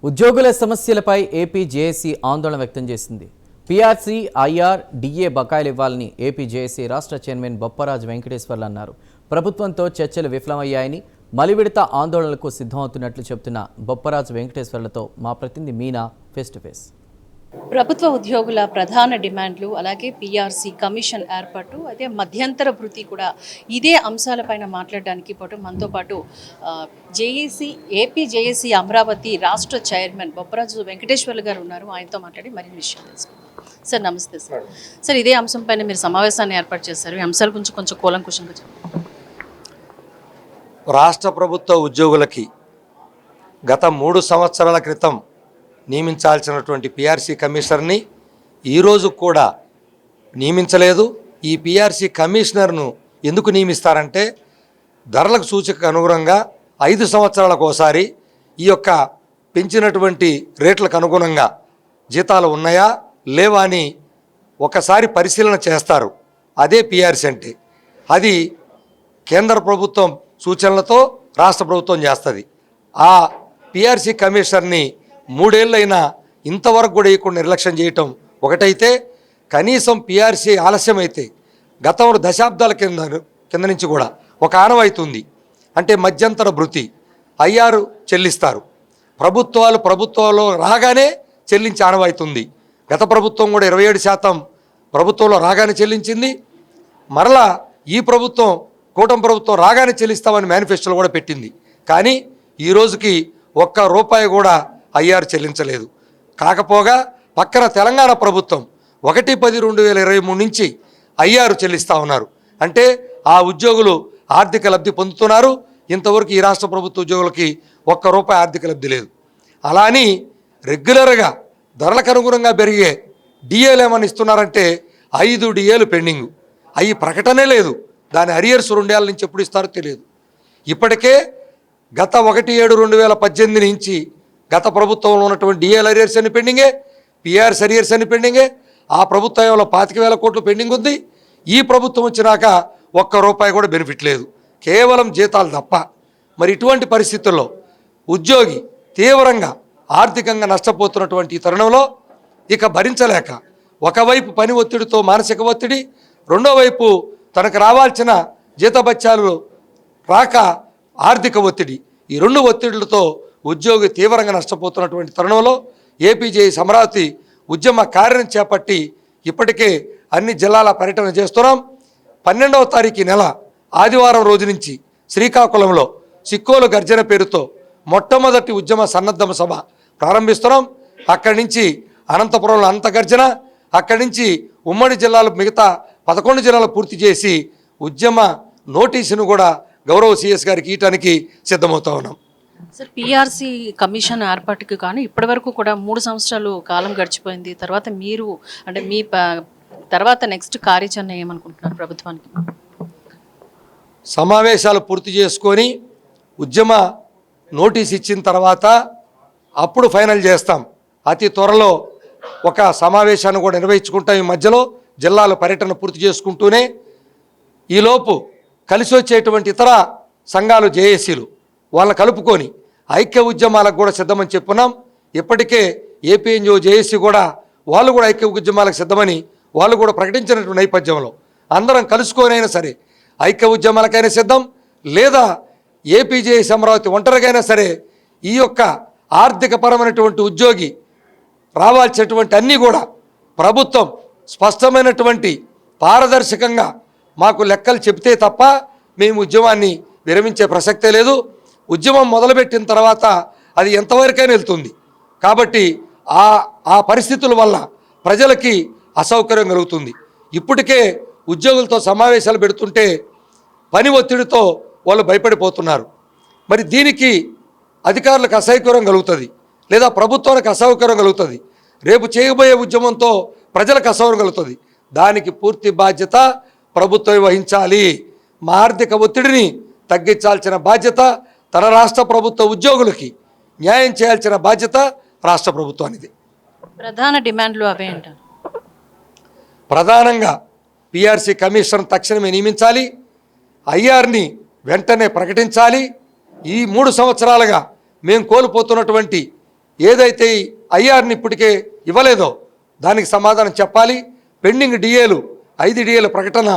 ఉద్యోగుల సమస్యలపై AP JAC ఆందోళన వ్యక్తం చేసింది. పీఆర్సీ, ఐఆర్, డిఏ బకాయిలు ఇవ్వాలని ఏపీ జేఏసీ రాష్ట్ర చైర్మన్ బొప్పరాజు వెంకటేశ్వర్లు అన్నారు. ప్రభుత్వంతో చర్చలు విఫలమయ్యాయని, మలివిడత ఆందోళనలకు సిద్ధమవుతున్నట్లు చెబుతున్న బొప్పరాజు వెంకటేశ్వర్లతో మా ప్రతినిధి మీనా ఫేస్ టు ఫేస్. ప్రభుత్వ ఉద్యోగుల ప్రధాన డిమాండ్లు, అలాగే పీఆర్సీ కమిషన్ ఏర్పాటు, అదే మధ్యంతర భృతి కూడా ఇదే అంశాలపైన మాట్లాడడానికి మనతో పాటు ఏపీ జేఏసీ అమరావతి రాష్ట్ర చైర్మన్ బొప్పరాజు వెంకటేశ్వర్లు గారు ఉన్నారు. ఆయనతో మాట్లాడి మరిన్ని విషయాలు తెలుసుకుందాం. సార్ నమస్తే సార్. సార్ ఇదే అంశంపైన మీరు సమావేశాన్ని ఏర్పాటు చేశారు. ఈ అంశాల గురించి కొంచెం కూలంకుషంగా చెప్పండి. రాష్ట్ర ప్రభుత్వ ఉద్యోగులకి గత 3 సంవత్సరాల క్రితం నియమించాల్సినటువంటి పీఆర్సీ కమిషనర్ని ఈరోజు కూడా నియమించలేదు. ఈ పీఆర్సీ కమిషనర్ను ఎందుకు నియమిస్తారంటే ధరలకు సూచికకు అనుగుణంగా 5 సంవత్సరాలకు ఒకసారి ఈ యొక్క పెంచినటువంటి రేట్లకు అనుగుణంగా జీతాలు ఉన్నాయా లేవా అని ఒకసారి పరిశీలన చేస్తారు. అదే పీఆర్సీ అంటే. అది కేంద్ర ప్రభుత్వం సూచనలతో రాష్ట్ర ప్రభుత్వం చేస్తుంది. ఆ పీఆర్సీ కమిషనర్ని 3 ఏళ్ళైనా ఇంతవరకు కూడా ఇవ్వకుండా నిర్లక్ష్యం చేయటం ఒకటైతే, కనీసం పీఆర్సీ ఆలస్యమైతే గతంలో దశాబ్దాల కింద నుంచి కూడా ఒక ఆనవాయితుంది. అంటే మధ్యంతర భృతి ఐఆర్ చెల్లిస్తారు. ప్రభుత్వాలు రాగానే చెల్లించే ఆనవాయితుంది. గత ప్రభుత్వం కూడా 27% ప్రభుత్వంలో రాగానే చెల్లించింది. మరలా ఈ ప్రభుత్వం కూటమి ప్రభుత్వం రాగానే చెల్లిస్తామని మేనిఫెస్టోలో కూడా పెట్టింది. కానీ ఈ రోజుకి ₹1 కూడా ఐఆర్ చెల్లించలేదు. కాకపోగా పక్కన తెలంగాణ ప్రభుత్వం 1/10/2023 నుంచి ఐఆర్ చెల్లిస్తూ ఉన్నారు. అంటే ఆ ఉద్యోగులు ఆర్థిక లబ్ధి పొందుతున్నారు. ఇంతవరకు ఈ రాష్ట్ర ప్రభుత్వ ఉద్యోగులకి ₹1 ఆర్థిక లబ్ధి లేదు. అలా అని రెగ్యులర్గా ధరలకు అనుగుణంగా పెరిగే డిఏలు ఏమని ఇస్తున్నారంటే 5 డిఏలు పెండింగు. అవి ప్రకటనే లేదు. దాని అరియర్స్ 2 ఏళ్ళ నుంచి ఎప్పుడు ఇస్తారో తెలియదు. ఇప్పటికే గత 1/7/2018 నుంచి గత ప్రభుత్వంలో ఉన్నటువంటి డిఏల అరియర్స్ అన్ని పెండింగే, పీఆర్సీ అరియర్స్ అన్ని పెండింగే. ఆ ప్రభుత్వంలో 25,000 కోట్లు పెండింగ్ ఉంది. ఈ ప్రభుత్వం వచ్చినాక ₹1 కూడా బెనిఫిట్ లేదు, కేవలం జీతాలు తప్ప. మరి ఇటువంటి పరిస్థితుల్లో ఉద్యోగి తీవ్రంగా ఆర్థికంగా నష్టపోతున్నటువంటి ఈ తరుణంలో ఇక భరించలేక ఒకవైపు పని ఒత్తిడితో మానసిక ఒత్తిడి, రెండో వైపు తనకు రావాల్సిన జీతభత్యాలు రాక ఆర్థిక ఒత్తిడి, ఈ 2 ఒత్తిడులతో ఉద్యోగి తీవ్రంగా నష్టపోతున్నటువంటి తరుణంలో ఏపీ జేఏసీ అమరావతి ఉద్యమ కార్యం చేపట్టి ఇప్పటికే అన్ని జిల్లాల పర్యటన చేస్తున్నాం. 12వ తారీఖు నెల ఆదివారం రోజు నుంచి శ్రీకాకుళంలో సిక్కోలు గర్జన పేరుతో మొట్టమొదటి ఉద్యమ సన్నద్ధమ సభ ప్రారంభిస్తున్నాం. అక్కడి నుంచి అనంతపురంలో అనంత గర్జన, అక్కడి నుంచి ఉమ్మడి జిల్లాలు మిగతా 11 జిల్లాలు పూర్తి చేసి ఉద్యమ నోటీసును కూడా గౌరవ సిఎస్ గారికి ఇవ్వడానికి సిద్ధమవుతా ఉన్నాం. సార్, పీఆర్సీ కమిషన్ ఏర్పాటుకి కానీ ఇప్పటి వరకు కూడా 3 సంవత్సరాలు కాలం గడిచిపోయింది. తర్వాత మీరు అంటే మీ తర్వాత నెక్స్ట్ కార్యాచరణ ఏమనుకుంటున్నారు ప్రభుత్వానికి? సమావేశాలు పూర్తి చేసుకొని ఉద్యమ నోటీస్ ఇచ్చిన తర్వాత అప్పుడు ఫైనల్ చేస్తాం. అతి త్వరలో ఒక సమావేశాన్ని కూడా నిర్వహించుకుంటాం. ఈ మధ్యలో జిల్లాల పర్యటన పూర్తి చేసుకుంటూనే ఈలోపు కలిసి వచ్చేటువంటి ఇతర సంఘాలు జేఏసీలు వాళ్ళని కలుపుకొని ఐక్య ఉద్యమాలకు కూడా సిద్ధమని చెప్పున్నాం. ఇప్పటికే ఏపీఎన్జిఓ జేఏసీ కూడా వాళ్ళు కూడా ఐక్య ఉద్యమాలకు సిద్ధమని వాళ్ళు కూడా ప్రకటించినటువంటి నేపథ్యంలో అందరం కలుసుకొనైనా సరే ఐక్య ఉద్యమాలకైనా సిద్ధం, లేదా ఏపీ జేఏసీ అమరావతి ఒంటరికైనా సరే ఈ యొక్క ఆర్థికపరమైనటువంటి ఉద్యోగి రావాల్సినటువంటి అన్నీ కూడా ప్రభుత్వం స్పష్టమైనటువంటి పారదర్శకంగా మాకు లెక్కలు చెబితే తప్ప మేము ఉద్యమాన్ని విరమించే ప్రసక్తే లేదు. ఉద్యమం మొదలుపెట్టిన తర్వాత అది ఎంతవరకైనా వెళ్తుంది. కాబట్టి ఆ పరిస్థితుల వల్ల ప్రజలకి అసౌకర్యం కలుగుతుంది. ఇప్పటికే ఉద్యోగులతో సమావేశాలు పెడుతుంటే పని ఒత్తిడితో వాళ్ళు భయపడిపోతున్నారు. మరి దీనికి అధికారులకు అసౌకర్యం కలుగుతుంది, లేదా ప్రభుత్వానికి అసౌకర్యం కలుగుతుంది. రేపు చేయబోయే ఉద్యమంతో ప్రజలకు అసౌకర్యం కలుగుతుంది. దానికి పూర్తి బాధ్యత ప్రభుత్వం వహించాలి. మా ఆర్థిక ఒత్తిడిని తగ్గించాల్సిన బాధ్యత తన రాష్ట్ర ప్రభుత్వ ఉద్యోగులకి న్యాయం చేయాల్సిన బాధ్యత రాష్ట్ర ప్రభుత్వానిది. ప్రధాన డిమాండ్లు అవే అంటారు. ప్రధానంగా పీఆర్సీ కమిషన్ తక్షణమే నియమించాలి, ఐఆర్ని వెంటనే ప్రకటించాలి. ఈ 3 సంవత్సరాలుగా మేము కోల్పోతున్నటువంటి ఏదైతే ఈ ఐఆర్ని ఇప్పటికే ఇవ్వలేదో దానికి సమాధానం చెప్పాలి. పెండింగ్ డిఏలు 5 డిఏల ప్రకటన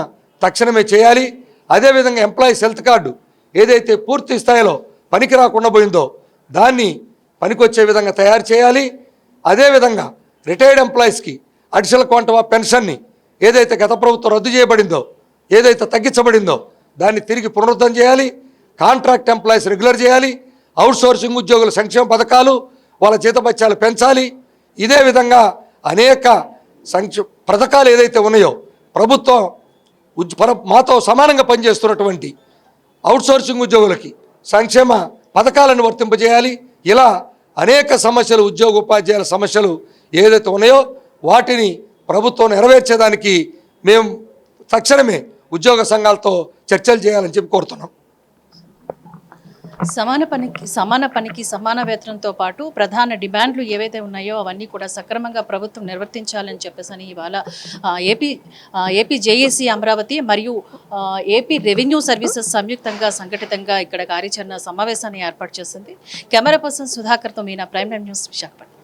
తక్షణమే చేయాలి. అదేవిధంగా ఎంప్లాయీస్ హెల్త్ కార్డు ఏదైతే పూర్తి స్థాయిలో పనికి రాకుండా పోయిందో దాన్ని పనికొచ్చే విధంగా తయారు చేయాలి. అదేవిధంగా రిటైర్డ్ ఎంప్లాయీస్కి అడిషనల్ క్వాంటమ్ ఆఫ్ పెన్షన్ని ఏదైతే గత ప్రభుత్వం రద్దు చేయబడిందో, ఏదైతే తగ్గించబడిందో దాన్ని తిరిగి పునరుద్ధరణ చేయాలి. కాంట్రాక్ట్ ఎంప్లాయీస్ రెగ్యులర్ చేయాలి. అవుట్సోర్సింగ్ ఉద్యోగుల సంక్షేమ పథకాలు, వాళ్ళ జీతభత్యాలు పెంచాలి. ఇదే విధంగా అనేక పథకాలు ఏదైతే ఉన్నాయో ప్రభుత్వం మాతో సమానంగా పనిచేస్తున్నటువంటి అవుట్సోర్సింగ్ ఉద్యోగులకి సంక్షేమ పథకాలను వర్తింపజేయాలి. ఇలా అనేక సమస్యలు, ఉద్యోగ ఉపాధ్యాయుల సమస్యలు ఏదైతే ఉన్నాయో వాటిని ప్రభుత్వం నెరవేర్చేదానికి మేము తక్షణమే ఉద్యోగ సంఘాలతో చర్చలు చేయాలని చెప్పి కోరుతున్నాం. సమాన పనికి సమాన వేతనంతో పాటు ప్రధాన డిమాండ్లు ఏవైతే ఉన్నాయో అవన్నీ కూడా సక్రమంగా ప్రభుత్వం నిర్వర్తించాలని చెప్పేసి ఇవాళ ఏపీ జేఏసీ అమరావతి మరియు ఏపీ రెవెన్యూ సర్వీసెస్ సంయుక్తంగా సంఘటితంగా ఇక్కడ కార్యాచరణ సమావేశాన్ని ఏర్పాటు చేసింది. కెమెరా పర్సన్ సుధాకర్తో Meena, prime time news, Visakhapatnam.